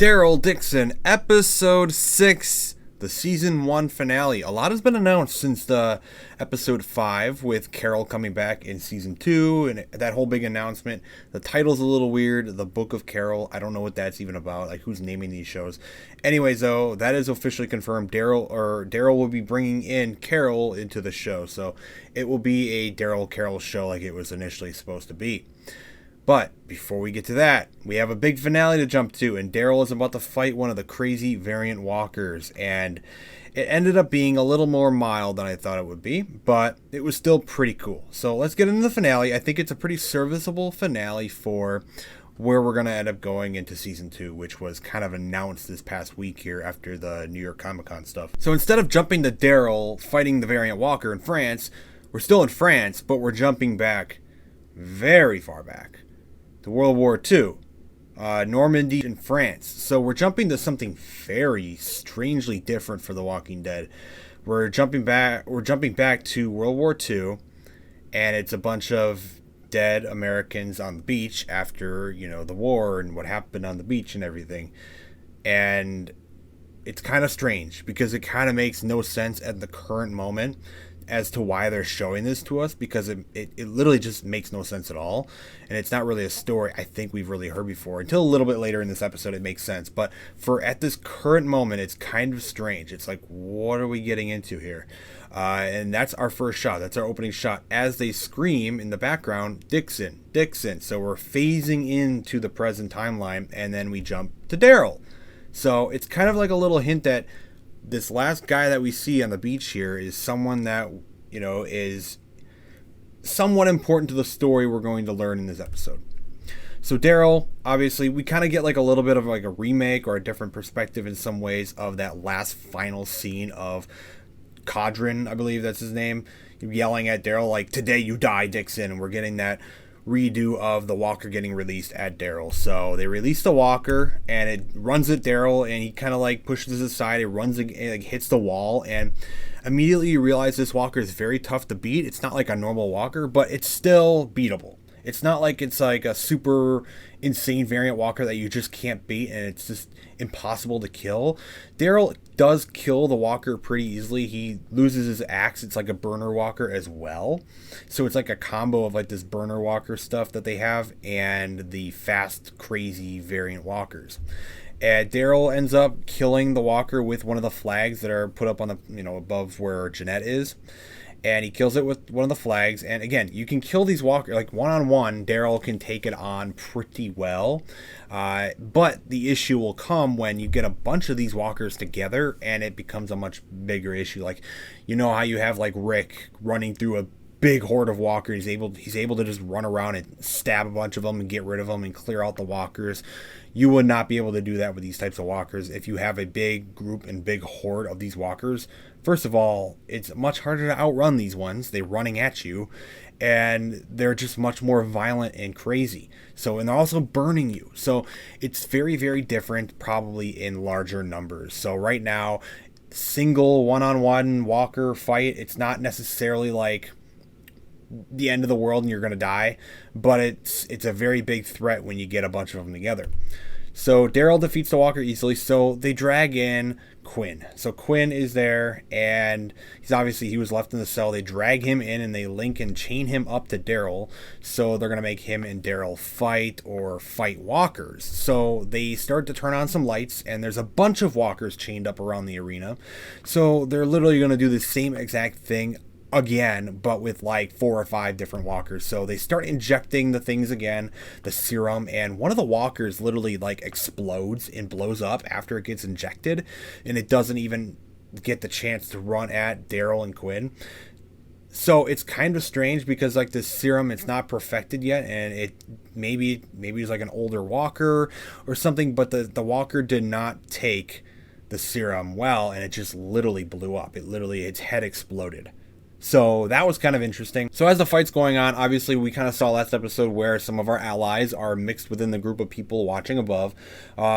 DARYL DIXON, Episode 6, the Season 1 finale. A lot has been announced since the Episode 5 with Carol coming back in Season 2 and that whole big announcement. The title's a little weird, The Book of Carol. I don't know what that's even about, like who's naming these shows. Anyways, though, that is officially confirmed. DARYL will be bringing in Carol into the show, so it will be a DARYL Carol show like it was initially supposed to be. But before we get to that, we have a big finale to jump to, and DARYL is about to fight one of the crazy variant walkers, and it ended up being a little more mild than I thought it would be, but it was still pretty cool. So let's get into the finale. I think it's a pretty serviceable finale for where we're going to end up going into Season 2, which was kind of announced this past week here after the New York Comic-Con stuff. So instead of jumping to DARYL fighting the variant walker in France, we're still in France, but we're jumping back, very far back, to World War II, Normandy in France. So we're jumping to something very strangely different for The Walking Dead. We're jumping back to World War II, and it's a bunch of dead Americans on the beach after, the war and what happened on the beach and everything. And it's kind of strange because it kind of makes no sense at the current moment as to why they're showing this to us, because it literally just makes no sense at all, and it's not really a story I think we've really heard before. Until a little bit later in this episode it makes sense, but for at this current moment it's kind of strange. It's like, what are we getting into here? And that's our first shot. That's our opening shot as they scream in the background, Dixon, Dixon. So we're phasing into the present timeline, and then we jump to DARYL. So it's kind of like a little hint that this last guy that we see on the beach here is someone that, is somewhat important to the story we're going to learn in this episode. So DARYL, obviously, we kind of get like a little bit of like a remake or a different perspective in some ways of that last final scene of Codron, I believe that's his name, yelling at DARYL like, "Today you die, Dixon," and we're getting that redo of the walker getting released at DARYL. So they release the walker and it runs at DARYL, and he kind of like pushes it aside. It runs, it like hits the wall, and immediately you realize this walker is very tough to beat. It's not like a normal walker, but it's still beatable. It's not like it's like a super insane variant walker that you just can't beat and it's just impossible to kill. DARYL does kill the walker pretty easily. He loses his axe. It's like a burner walker as well. So it's like a combo of like this burner walker stuff that they have and the fast, crazy variant walkers. And DARYL ends up killing the walker with one of the flags that are put up on the, above where Jeanette is. And he kills it with one of the flags. And again, you can kill these walkers, like one-on-one, DARYL can take it on pretty well. But the issue will come when you get a bunch of these walkers together and it becomes a much bigger issue. Like, how you have like Rick running through a big horde of walkers. He's able to just run around and stab a bunch of them and get rid of them and clear out the walkers. You would not be able to do that with these types of walkers. If you have a big group and big horde of these walkers, first of all, it's much harder to outrun these ones. They're running at you, and they're just much more violent and crazy. So, and they're also burning you. So it's very, very different, probably in larger numbers. So right now, single one-on-one walker fight, it's not necessarily like the end of the world and you're going to die, but it's a very big threat when you get a bunch of them together. So DARYL defeats the walker easily, so they drag in Quinn. So Quinn is there, and he was left in the cell. They drag him in and they link and chain him up to DARYL, so they're going to make him and DARYL fight walkers. So they start to turn on some lights, and there's a bunch of walkers chained up around the arena. So they're literally going to do the same exact thing again, but with like 4 or 5 different walkers. So they start injecting the things again, the serum, and one of the walkers literally like explodes and blows up after it gets injected, and it doesn't even get the chance to run at DARYL and Quinn. So it's kind of strange because like this serum, it's not perfected yet, and it maybe it's like an older walker or something, but the walker did not take the serum well, and it just literally blew up. Its head exploded. So that was kind of interesting. So as the fight's going on, obviously we kind of saw last episode where some of our allies are mixed within the group of people watching above.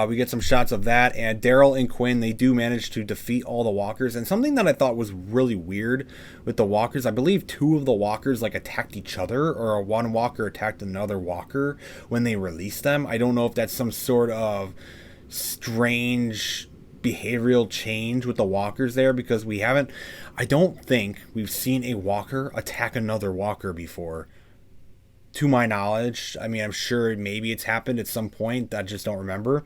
We get some shots of that, and DARYL and Quinn, they do manage to defeat all the walkers. And something that I thought was really weird with the walkers, I believe 2 of the walkers like attacked each other, or one walker attacked another walker when they released them. I don't know if that's some sort of strange behavioral change with the walkers there, because I don't think we've seen a walker attack another walker before, to my knowledge. I mean, I'm sure maybe it's happened at some point, I just don't remember,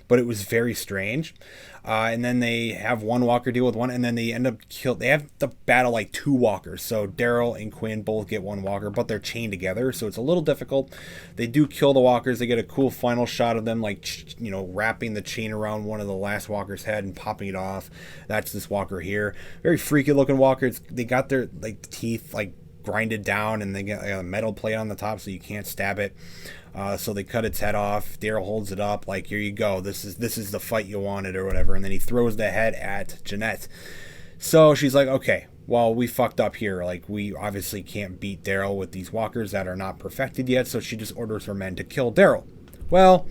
but it was very strange. And then they have one walker deal with one, and then they end up they have to battle like two walkers. So Daryl and Quinn both get one walker, but they're chained together, so it's a little difficult. They do kill the walkers. They get a cool final shot of them, like, wrapping the chain around one of the last walker's head and popping it off. That's this walker here. Very freaky looking walker. They got their teeth grinded down, and they get a metal plate on the top so you can't stab it. So they cut its head off. Daryl holds it up like, here you go, this is the fight you wanted, or whatever, and then he throws the head at Jeanette. So she's like, okay, well, we fucked up here. We obviously can't beat Daryl with these walkers that are not perfected yet, so she just orders her men to kill Daryl. Well,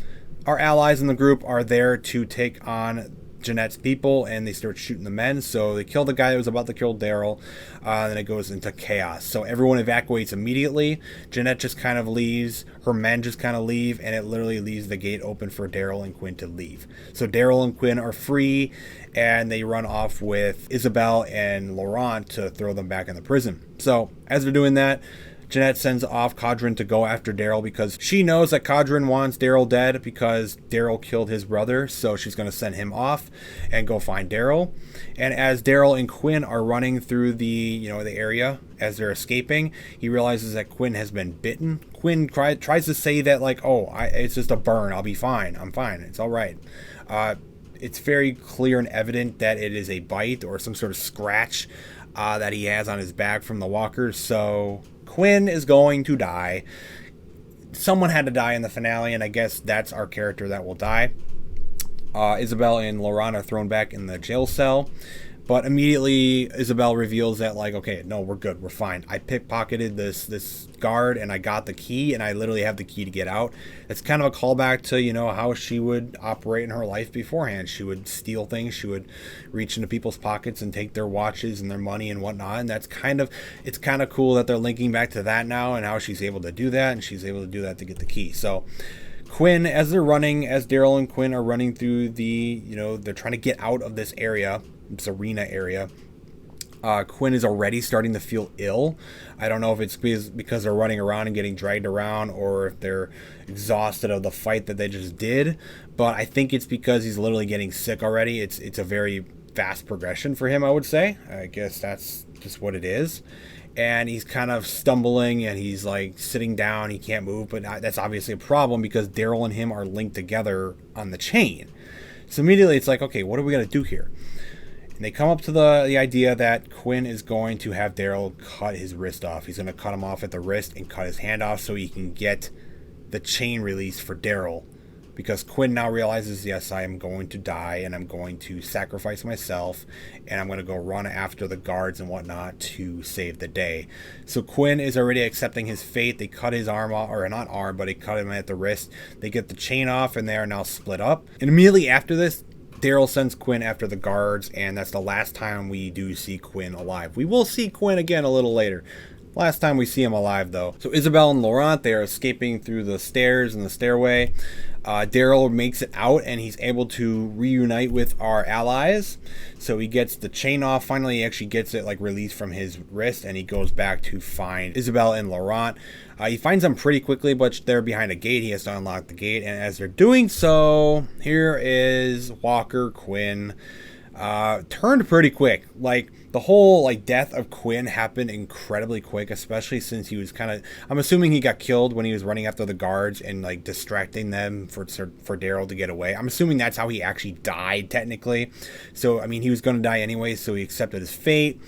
our allies in the group are there to take on Jeanette's people, and they start shooting the men. So they kill the guy that was about to kill Daryl. Then it goes into chaos. So everyone evacuates immediately. Jeanette just kind of leaves. Her men just kind of leave, and it literally leaves the gate open for Daryl and Quinn to leave. So Daryl and Quinn are free, and they run off with Isabel and Laurent to throw them back in the prison. So as they're doing that, Jeanette sends off Codron to go after Daryl, because she knows that Codron wants Daryl dead because Daryl killed his brother. So she's going to send him off and go find Daryl. And as Daryl and Quinn are running through the area as they're escaping, he realizes that Quinn has been bitten. Quinn tries to say that it's just a burn. I'll be fine. I'm fine. It's all right. It's very clear and evident that it is a bite or some sort of scratch that he has on his back from the walkers. So Quinn is going to die. Someone had to die in the finale, and I guess that's our character that will die. Isabel and Laurent are thrown back in the jail cell, but immediately Isabel reveals that okay, no, we're good, we're fine. I pickpocketed this guard, and I got the key, and I literally have the key to get out. It's kind of a callback to how she would operate in her life beforehand. She would steal things. She would reach into people's pockets and take their watches and their money and whatnot. And it's kind of cool that they're linking back to that now, and how she's able to do that, and she's able to do that to get the key. So Quinn, as Daryl and Quinn are running through they're trying to get out of this area, this arena area. Quinn is already starting to feel ill. I don't know if it's because they're running around and getting dragged around, or if they're exhausted of the fight that they just did. But I think it's because he's literally getting sick already. It's a very fast progression for him, I would say. I guess that's just what it is. And he's kind of stumbling, and he's sitting down. He can't move, but that's obviously a problem because Daryl and him are linked together on the chain. So immediately it's okay, what are we going to do here? And they come up to the idea that Quinn is going to have Daryl cut his wrist off. He's going to cut him off at the wrist and cut his hand off so he can get the chain release for Daryl. Because Quinn now realizes, yes, I am going to die, and I'm going to sacrifice myself, and I'm going to go run after the guards and whatnot to save the day. So Quinn is already accepting his fate. They cut his arm off, or not arm, but they cut him at the wrist. They get the chain off, and they are now split up. And immediately after this, Daryl sends Quinn after the guards, and that's the last time we do see Quinn alive. We will see Quinn again a little later. Last time we see him alive, though. So Isabel and Laurent, they are escaping through the stairs and the stairway. Daryl makes it out, and he's able to reunite with our allies. So he gets the chain off. Finally, he actually gets it released from his wrist, and he goes back to find Isabel and Laurent. He finds them pretty quickly, but they're behind a gate. He has to unlock the gate, and as they're doing so, here is Walker Quinn. Turned pretty quick. The whole dath of Quinn happened incredibly quick, especially since he was I'm assuming he got killed when he was running after the guards and distracting them for Daryl to get away. I'm assuming that's how he actually died technically. So I mean, he was going to die anyway, so he accepted his fate.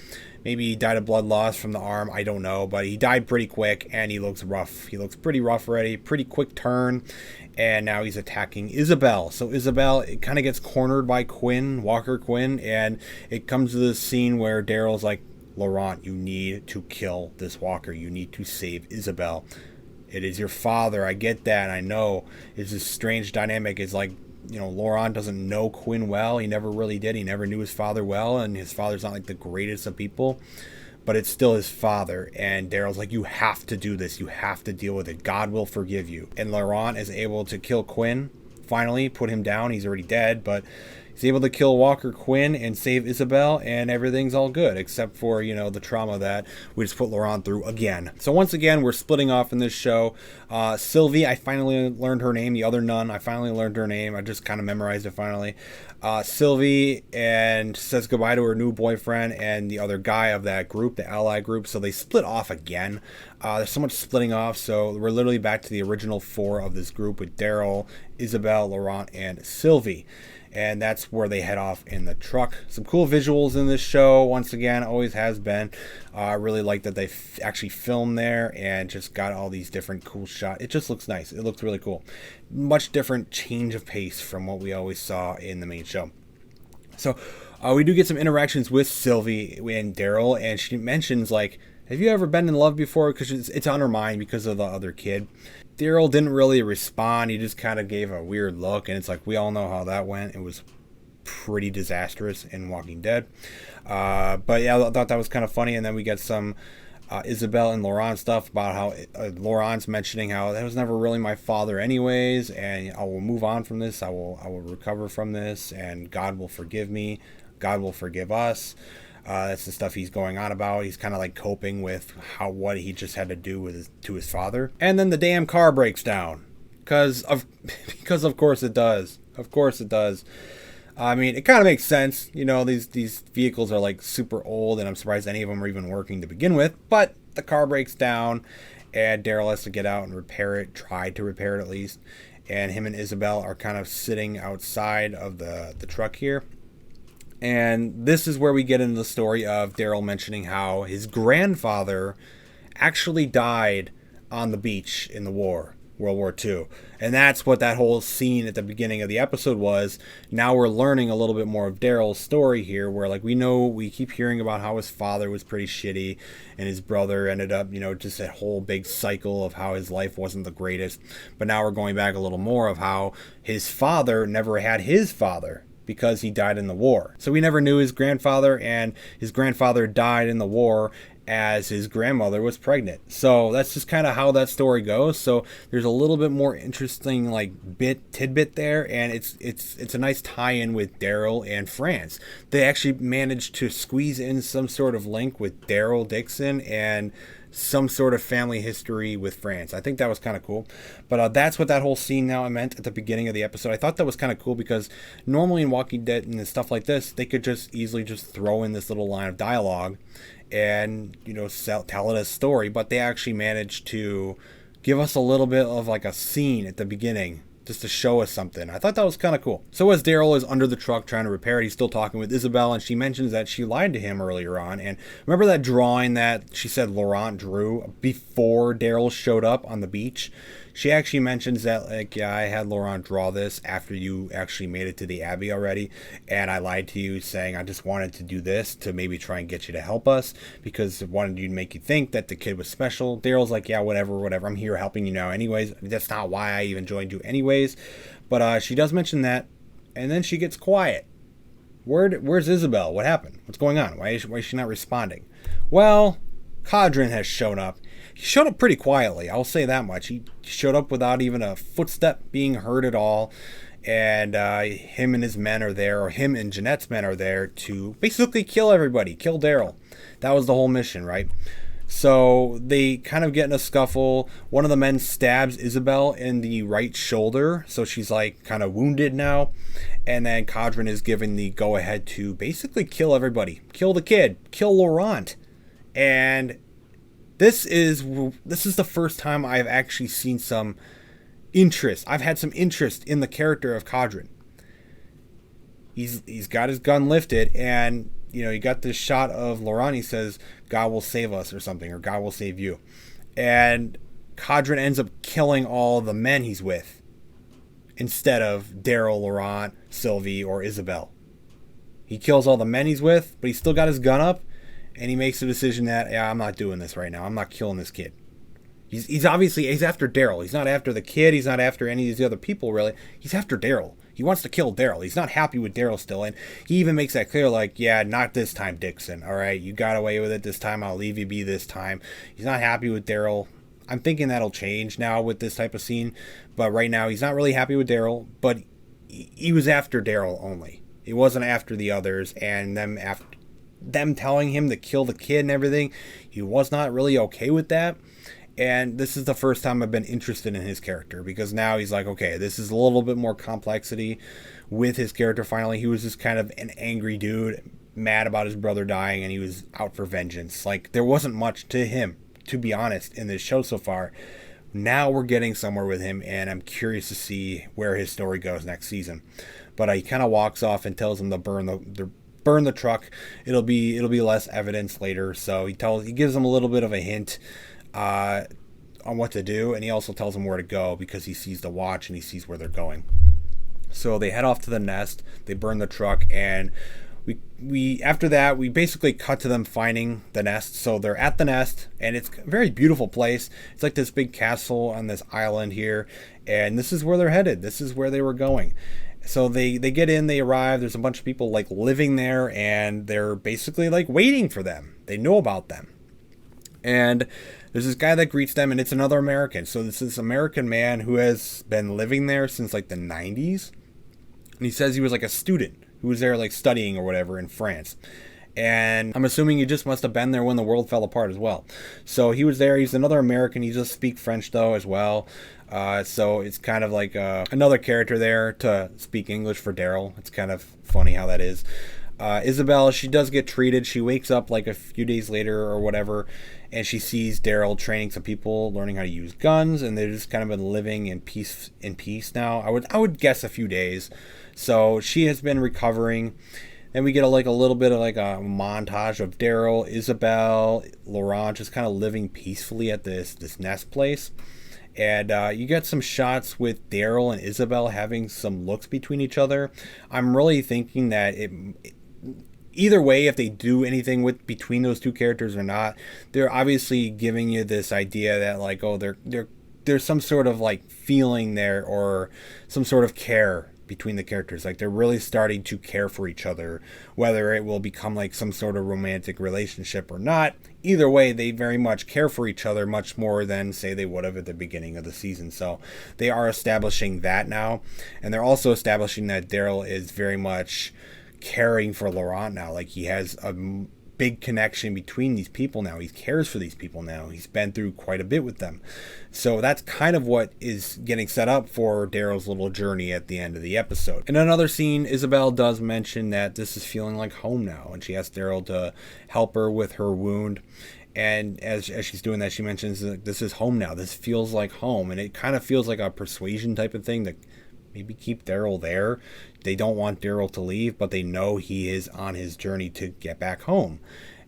Maybe he died of blood loss from the arm, I don't know, but he died pretty quick, and he looks rough. He looks pretty rough already, pretty quick turn, and now he's attacking Isabel. So Isabel, it kind of gets cornered by Walker Quinn, and it comes to this scene where Daryl's like, Laurent, you need to kill this Walker. You need to save Isabel. It is your father. I get that. I know. It's this strange dynamic. It's Laurent doesn't know Quinn well. He never really did. He never knew his father well, and his father's not the greatest of people, but it's still his father. And Daryl's like, you have to do this. You have to deal with it. God will forgive you. And Laurent is able to kill Quinn finally put him down. He's already dead, but he's able to kill Walker Quinn and save Isabel, and everything's all good, except for, the trauma that we just put Laurent through again. So once again, we're splitting off in this show. Sylvie, I finally learned her name. The other nun, I finally learned her name. I just kind of memorized it finally. Sylvie and says goodbye to her new boyfriend and the other guy of that group, the ally group. So they split off again. There's so much splitting off. So we're literally back to the original 4 of this group with Daryl, Isabel, Laurent, and Sylvie. And that's where they head off in the truck. Some cool visuals in this show. Once again, always has been. I really like that they actually filmed there and just got all these different cool shots. It just looks nice. It looks really cool. Much different change of pace from what we always saw in the main show. So we do get some interactions with Sylvie and Daryl, and she mentions, like, have you ever been in love before? Because it's on her mind because of the other kid. Daryl didn't really respond. He just kind of gave a weird look, and it's like, we all know how that went. It was pretty disastrous in Walking Dead. But yeah, I thought that was kind of funny. And then we get some Isabel and Laurent stuff about how Laurent's mentioning how that was never really my father anyways, and I will move on from this. I will recover from this, and God will forgive me. God will forgive us. That's the stuff he's going on about. He's kind of like coping with what he just had to do to his father. And then the damn car breaks down because of course it does. Of course it does. I mean, it kind of makes sense. These vehicles are like super old, and I'm surprised any of them are even working to begin with. But the car breaks down, and Daryl has to get out and repair it. Try to repair it at least. And him and Isabel are kind of sitting outside of the truck here. And this is where we get into the story of Daryl mentioning how his grandfather actually died on the beach in the war, World War II. And that's what that whole scene at the beginning of the episode was. Now we're learning a little bit more of Daryl's story here, where we keep hearing about how his father was pretty shitty and his brother ended up, just that whole big cycle of how his life wasn't the greatest. But now we're going back a little more of how his father never had his father, because he died in the war. So we never knew his grandfather, and his grandfather died in the war as his grandmother was pregnant. So that's just kind of how that story goes. So there's a little bit more interesting tidbit there, and it's a nice tie-in with Daryl and France. They actually managed to squeeze in some sort of link with DARYL DIXON and some sort of family history with France. I think that was kind of cool. But that's what that whole scene now meant at the beginning of the episode. I thought that was kind of cool because normally in Walking Dead and stuff like this, they could just easily just throw in this little line of dialogue and, tell it a story. But they actually managed to give us a little bit of like a scene at the beginning just to show us something. I thought that was kind of cool. So as Daryl is under the truck trying to repair it, he's still talking with Isabel, and she mentions that she lied to him earlier on. And remember that drawing that she said Laurent drew before Daryl showed up on the beach? She actually mentions that, I had Laurent draw this after you actually made it to the Abbey already, and I lied to you saying I just wanted to do this to maybe try and get you to help us because I wanted you to make you think that the kid was special. Daryl's like, yeah, whatever, I'm here helping you now anyways. That's not why I even joined you anyways. But she does mention that, and then she gets quiet. Where's Isabel? What happened? What's going on? Why is she not responding? Well, Codron has shown up. He showed up pretty quietly, I'll say that much. He showed up without even a footstep being heard at all. And him and his men are there, or him and Jeanette's men are there to basically kill everybody, kill Daryl. That was the whole mission, right? So they kind of get in a scuffle. One of the men stabs Isabel in the right shoulder, so she's like kind of wounded now. And then Codron is given the go-ahead to basically kill everybody. Kill the kid. Kill Laurent. And this is the first time I've actually seen some interest. I've had some interest in the character of Codron. He's got his gun lifted, and you got this shot of Laurent. He says, "God will save us," or something, or "God will save you." And Codron ends up killing all the men he's with instead of Daryl, Laurent, Sylvie, or Isabel. He kills all the men he's with, but he's still got his gun up, and he makes a decision that, I'm not doing this right now. I'm not killing this kid. He's after Daryl. He's not after the kid. He's not after any of these other people, really. He's after Daryl. He wants to kill Daryl. He's not happy with Daryl still, and he even makes that clear, not this time, Dixon. All right, you got away with it this time. I'll leave you be this time. He's not happy with Daryl. I'm thinking that'll change now with this type of scene. But right now, he's not really happy with Daryl, but he was after Daryl only. He wasn't after the others, and them telling him to kill the kid and everything. He was not really okay with that. And this is the first time I've been interested in his character, because now he's like, okay, this is a little bit more complexity with his character finally. He was just kind of an angry dude, mad about his brother dying, and he was out for vengeance. Like, there wasn't much to him, to be honest, in this show so far. Now we're getting somewhere with him, and I'm curious to see where his story goes next season. But he kind of walks off and tells him to burn the truck. It'll be less evidence later. So he gives him a little bit of a hint on what to do, and he also tells him where to go, because he sees the watch and he sees where they're going. So they head off to the nest. They burn the truck, and we after that we basically cut to them finding the nest. So they're at the nest, and it's a very beautiful place. It's like this big castle on this island here, and this is where they're headed. This is where they were going. So they get in, they arrive, there's a bunch of people like living there, and they're basically like waiting for them. They know about them. And there's this guy that greets them, and it's another American. So this is American man who has been living there since like the 90s. And he says he was like a student who was there like studying or whatever in France. And I'm assuming he just must have been there when the world fell apart as well. So he was there. He's another American. He does speak French though as well. So it's kind of like another character there to speak English for Daryl. It's kind of funny how that is. Isabel, she does get treated. She wakes up like a few days later or whatever, and she sees Daryl training some people, learning how to use guns, and they've just kind of been living in peace now. I would guess a few days. So she has been recovering. Then we get a little bit of like a montage of Daryl, Isabel, Laurent just kind of living peacefully at this nest place. And you get some shots with Daryl and Isabel having some looks between each other. I'm really thinking that either way, if they do anything between those two characters or not, they're obviously giving you this idea that like, oh, there's some sort of like feeling there, or some sort of care between the characters. Like, they're really starting to care for each other. Whether it will become like some sort of romantic relationship or not, either way, they very much care for each other, much more than say they would have at the beginning of the season. So they are establishing that now, and they're also establishing that Daryl is very much caring for Laurent now. Like, he has a big connection between these people now. He cares for these people now. He's been through quite a bit with them. So that's kind of what is getting set up for Daryl's little journey at the end of the episode. In another scene, Isabel does mention that this is feeling like home now, and she asks Daryl to help her with her wound. And as she's doing that, she mentions that this is home now. This feels like home. And it kind of feels like a persuasion type of thing, that maybe keep Daryl there. They don't want Daryl to leave, but they know he is on his journey to get back home.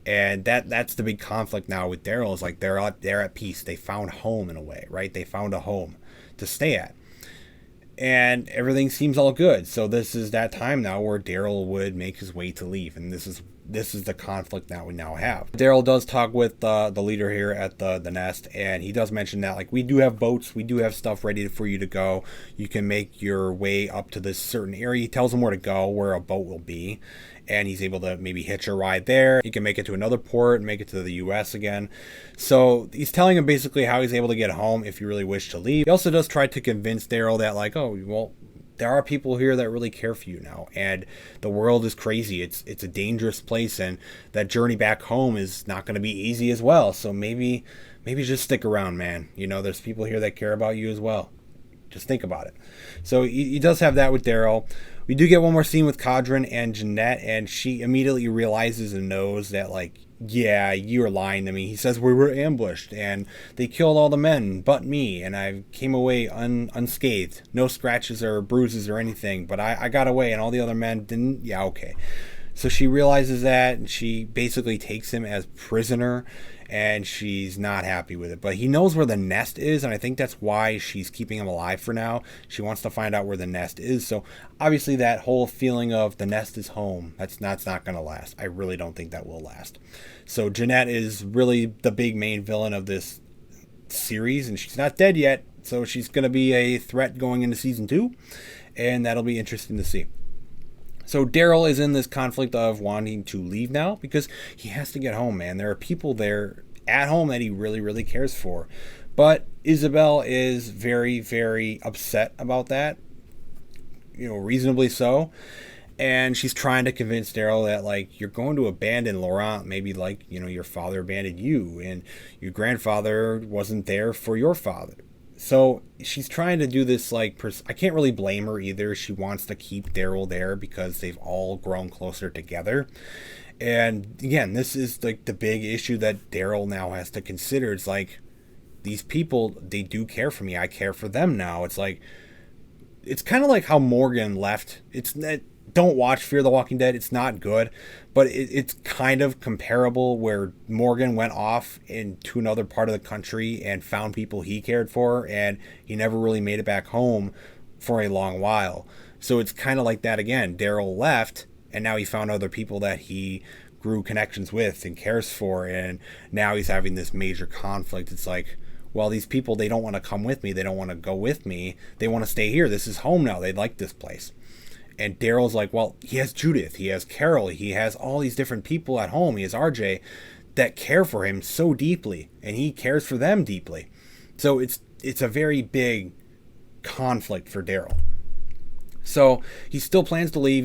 And that's the big conflict now with Daryl, is like they're at peace. They found home in a way, right? They found a home to stay at. And everything seems all good. So this is that time now where Daryl would make his way to leave. And this is the conflict that we now have. Daryl does talk with the leader here at the nest, and he does mention that like, we do have boats, we do have stuff ready for you to go. You can make your way up to this certain area. He tells him where to go, where a boat will be, and he's able to maybe hitch a ride there. He can make it to another port and make it to the US again. So he's telling him basically how he's able to get home if you really wish to leave. He also does try to convince Daryl that like, oh, well, there are people here that really care for you now, and the world is crazy. It's a dangerous place, and that journey back home is not going to be easy as well. So maybe just stick around, man. You know, there's people here that care about you as well. Just think about it. So he does have that with Daryl. We do get one more scene with Codron and Jeanette, and she immediately realizes and knows that like, yeah, you're lying to me. He says we were ambushed and they killed all the men but me, and I came away unscathed. No scratches or bruises or anything, but I got away and all the other men didn't. Yeah, okay. So she realizes that, and she basically takes him as prisoner, and she's not happy with it. But he knows where the nest is, and I think that's why she's keeping him alive for now. She wants to find out where the nest is. So obviously that whole feeling of the nest is home, that's not going to last. I really don't think that will last. So Jeanette is really the big main villain of this series, and she's not dead yet. So she's going to be a threat going into season 2, and that'll be interesting to see. So Daryl is in this conflict of wanting to leave now because he has to get home, man. There are people there at home that he really, really cares for. But Isabel is very, very upset about that, reasonably so. And she's trying to convince Daryl that, like, you're going to abandon Laurent, maybe like, your father abandoned you, and your grandfather wasn't there for your father. So she's trying to do this, like, I can't really blame her either. She wants to keep Daryl there because they've all grown closer together. And again, this is like the big issue that Daryl now has to consider. It's like, these people, they do care for me. I care for them now. It's like, it's kind of like how Morgan left. Don't watch Fear the Walking Dead. It's not good, but it's kind of comparable, where Morgan went off into another part of the country and found people he cared for, and he never really made it back home for a long while. So it's kind of like that again. Daryl left, and now he found other people that he grew connections with and cares for, and now he's having this major conflict. It's like, well, these people, they don't want to come with me. They don't want to go with me. They want to stay here. This is home now. They like this place. And Daryl's like, well, he has Judith, he has Carol, he has all these different people at home, he has RJ that care for him so deeply, and he cares for them deeply. So it's a very big conflict for Daryl. So he still plans to leave.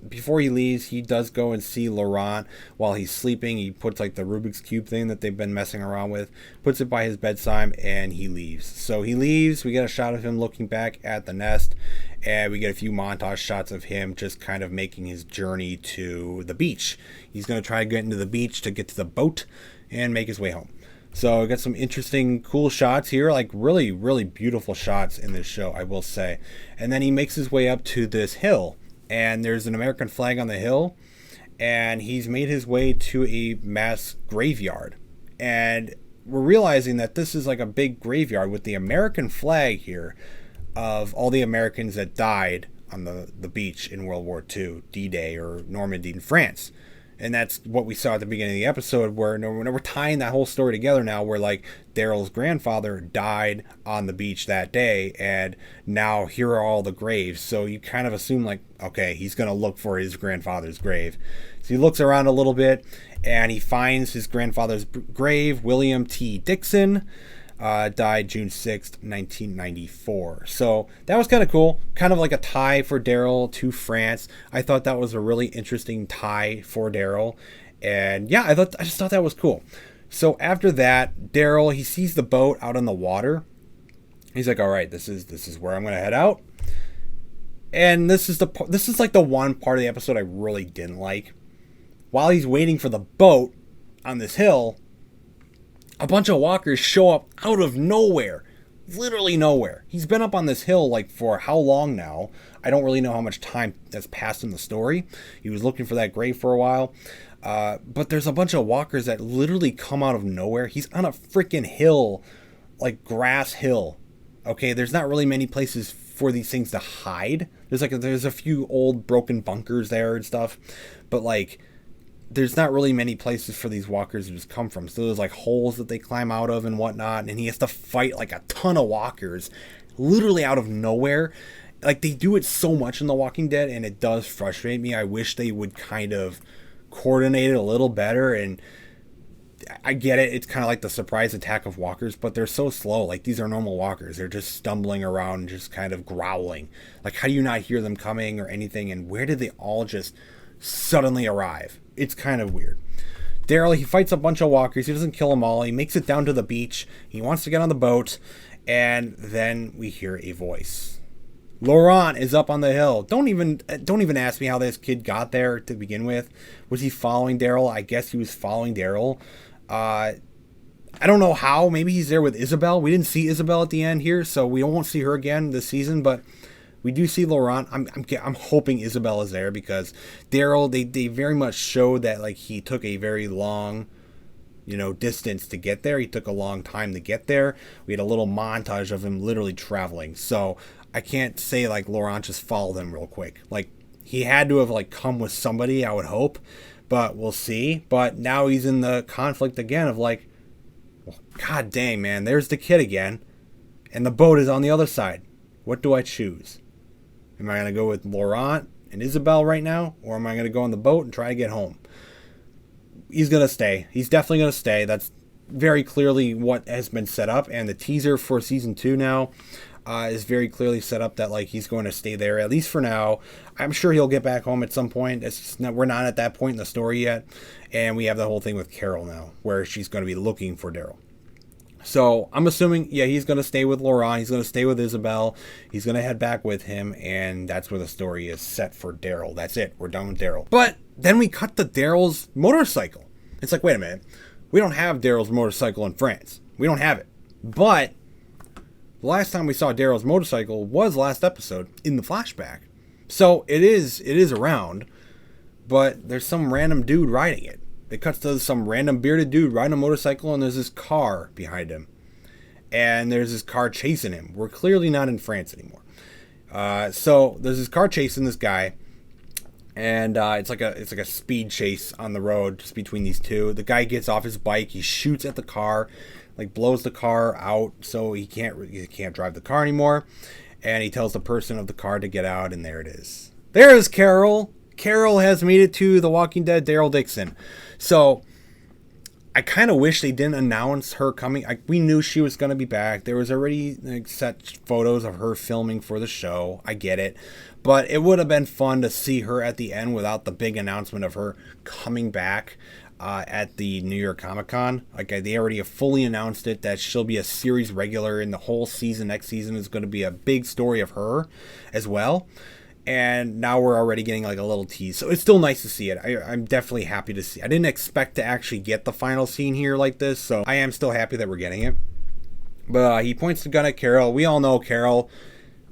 Before he leaves, he does go and see Laurent while he's sleeping. He puts like the Rubik's Cube thing that they've been messing around with, puts it by his bedside, and he leaves. So he leaves. We get a shot of him looking back at the nest, and we get a few montage shots of him just kind of making his journey to the beach. He's going to try to get into the beach to get to the boat and make his way home. So we got some interesting, cool shots here, like really, really beautiful shots in this show, I will say. And then he makes his way up to this hill, and there's an American flag on the hill, and he's made his way to a mass graveyard. And we're realizing that this is like a big graveyard with the American flag here of all the Americans that died on the beach in World War II, D-Day or Normandy in France. And that's what we saw at the beginning of the episode, where we're tying that whole story together now, where like Daryl's grandfather died on the beach that day, and now here are all the graves. So you kind of assume like, okay, he's going to look for his grandfather's grave. So he looks around a little bit, and he finds his grandfather's grave. William T. Dixon died June 6th, 1994. So that was kind of cool. Kind of like a tie for Daryl to France. I thought that was a really interesting tie for Daryl. And yeah, I just thought that was cool. So after that, Daryl, he sees the boat out on the water. He's like, all right, this is where I'm going to head out. And this is like the one part of the episode I really didn't like. While he's waiting for the boat on this hill, a bunch of walkers show up out of nowhere. Literally nowhere. He's been up on this hill like for how long now? I don't really know how much time that's passed in the story. He was looking for that grave for a while. But there's a bunch of walkers that literally come out of nowhere. He's on a freaking hill, like grass hill. Okay, there's not really many places for these things to hide. There's a few old broken bunkers there and stuff. But like, there's not really many places for these walkers to just come from. So there's like holes that they climb out of and whatnot. And he has to fight like a ton of walkers literally out of nowhere. Like, they do it so much in The Walking Dead, and it does frustrate me. I wish they would kind of coordinate it a little better. And I get it. It's kind of like the surprise attack of walkers, but they're so slow. Like, these are normal walkers. They're just stumbling around and just kind of growling. Like, how do you not hear them coming or anything? And where did they all just suddenly arrive? It's kind of weird. Daryl, he fights a bunch of walkers. He doesn't kill them all. He makes it down to the beach. He wants to get on the boat. And then we hear a voice. Laurent is up on the hill. Don't even ask me how this kid got there to begin with. Was he following Daryl? I guess he was following Daryl. I don't know how. Maybe he's there with Isabel. We didn't see Isabel at the end here, so we won't see her again this season, but we do see Laurent. I'm hoping Isabel is there, because Daryl, they very much showed that like he took a very long, distance to get there. He took a long time to get there. We had a little montage of him literally traveling. So I can't say like Laurent just followed him real quick. Like, he had to have like come with somebody, I would hope, but we'll see. But now he's in the conflict again of like, well, god dang, man, there's the kid again, and the boat is on the other side. What do I choose? Am I going to go with Laurent and Isabel right now? Or am I going to go on the boat and try to get home? He's going to stay. He's definitely going to stay. That's very clearly what has been set up, and the teaser for season 2 now is very clearly set up that like he's going to stay there at least for now. I'm sure he'll get back home at some point. We're not at that point in the story yet, and we have the whole thing with Carol now where she's going to be looking for Daryl. So I'm assuming, yeah, he's going to stay with Laurent. He's going to stay with Isabel. He's going to head back with him, and that's where the story is set for Daryl. That's it. We're done with Daryl. But then we cut to Daryl's motorcycle. It's like, wait a minute. We don't have Daryl's motorcycle in France. We don't have it. But the last time we saw Daryl's motorcycle was last episode in the flashback. So it is around, but there's some random dude riding it. It cuts to some random bearded dude riding a motorcycle, and there's this car behind him. And there's this car chasing him. We're clearly not in France anymore. So there's this car chasing this guy, and it's like a speed chase on the road just between these two. The guy gets off his bike, he shoots at the car, like blows the car out, so he can't drive the car anymore. And he tells the person of the car to get out, and there it is. There's Carol. Carol has made it to The Walking Dead, DARYL DIXON. So I kind of wish they didn't announce her coming. We knew she was going to be back. There was already set photos of her filming for the show. I get it. But it would have been fun to see her at the end without the big announcement of her coming back at the New York Comic Con. Like they already have fully announced it that she'll be a series regular in the whole season. Next season is going to be a big story of her as well. And now we're already getting like a little tease. So it's still nice to see it. I'm definitely happy to see. I didn't expect to actually get the final scene here like this. So I am still happy that we're getting it. But he points the gun at Carol. We all know Carol.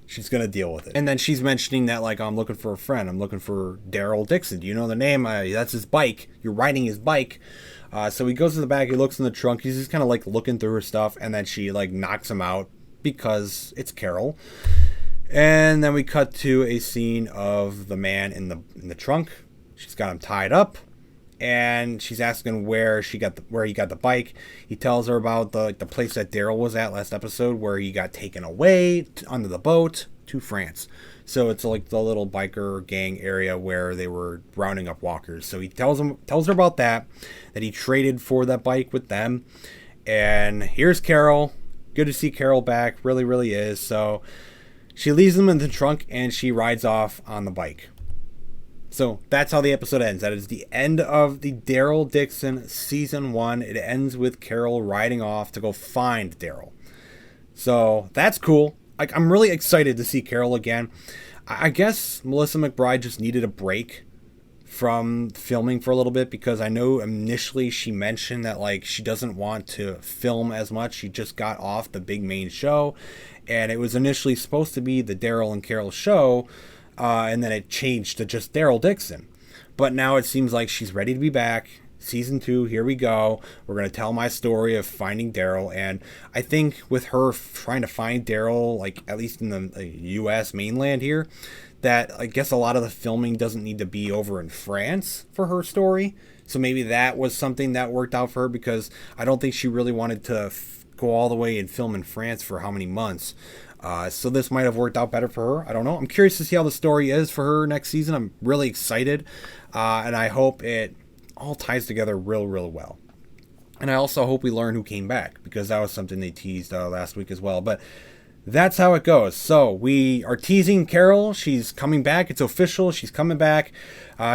She's going to deal with it. And then she's mentioning that like, I'm looking for a friend. I'm looking for DARYL DIXON. Do you know the name? That's his bike. You're riding his bike. So he goes to the back. He looks in the trunk. He's just kind of like looking through her stuff. And then she like knocks him out because it's Carol. And then we cut to a scene of the man in the trunk. She's got him tied up, and she's asking where he got the bike. He tells her about the place that Daryl was at last episode, where he got taken away onto the boat to France. So it's like the little biker gang area where they were rounding up walkers. So he tells her about that he traded for that bike with them. And here's Carol. Good to see Carol back. Really, really is. So she leaves them in the trunk, and she rides off on the bike. So that's how the episode ends. That is the end of the DARYL DIXON Season 1. It ends with Carol riding off to go find Daryl. So that's cool. I'm really excited to see Carol again. I guess Melissa McBride just needed a break from filming for a little bit, because I know initially she mentioned that like she doesn't want to film as much. She just got off the big main show, and it was initially supposed to be the Daryl and Carol show, and then it changed to just DARYL DIXON. But now it seems like she's ready to be back. Season 2, here we go. We're going to tell my story of finding Daryl, and I think with her trying to find Daryl, like at least in the U.S. mainland here, that I guess a lot of the filming doesn't need to be over in France for her story. So maybe that was something that worked out for her, because I don't think she really wanted to go all the way and film in France for how many months. So this might have worked out better for her. I don't know. I'm curious to see how the story is for her next season. I'm really excited, and I hope it all ties together real well. And I also hope we learn who came back, because that was something they teased last week as well. But that's how it goes. So we are teasing Carol. She's coming back. It's official. She's coming back.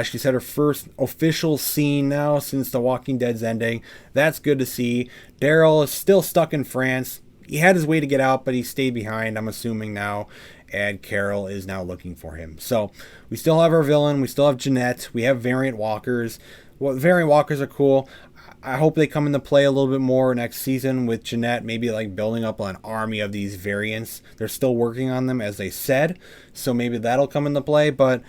She's had her first official scene now since The Walking Dead's ending. That's good to see. Daryl is still stuck in France. He had his way to get out, but he stayed behind, I'm assuming now. And Carol is now looking for him. So we still have our villain. We still have Jeanette. We have variant walkers. Well, variant walkers are cool. I hope they come into play a little bit more next season with Jeanette, maybe like building up an army of these variants. They're still working on them, as they said, so maybe that'll come into play. But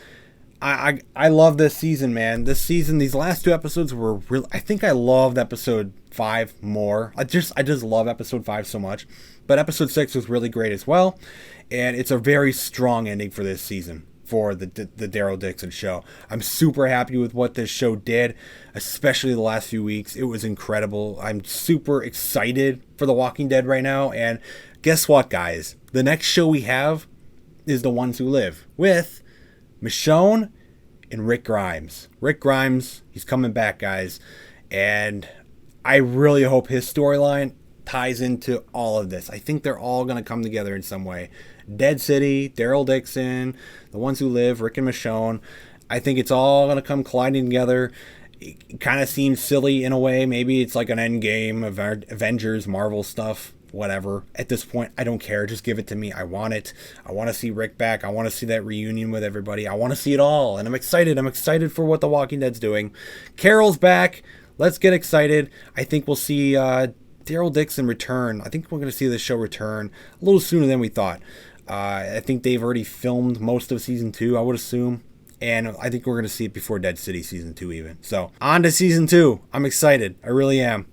I love this season, man. This season, these last 2 episodes were real. I think I loved episode 5 more. I just love episode 5 so much. But episode 6 was really great as well, and it's a very strong ending for this season for the DARYL DIXON show. I'm super happy with what this show did, especially the last few weeks. It was incredible. I'm super excited for The Walking Dead right now. And guess what, guys? The next show we have is The Ones Who Live with Michonne and Rick Grimes. Rick Grimes, he's coming back, guys. And I really hope his storyline ties into all of this. I think they're all going to come together in some way. Dead City, DARYL DIXON, The Ones Who Live, Rick and Michonne. I think it's all going to come colliding together. It kind of seems silly in a way. Maybe it's like an Endgame, Avengers, Marvel stuff, whatever. At this point, I don't care. Just give it to me. I want it. I want to see Rick back. I want to see that reunion with everybody. I want to see it all. And I'm excited. I'm excited for what The Walking Dead's doing. Carol's back. Let's get excited. I think we'll see DARYL DIXON return. I think we're going to see this show return a little sooner than we thought. I think they've already filmed most of season 2, I would assume. And I think we're going to see it before Dead City season 2 even. So on to season 2. I'm excited. I really am.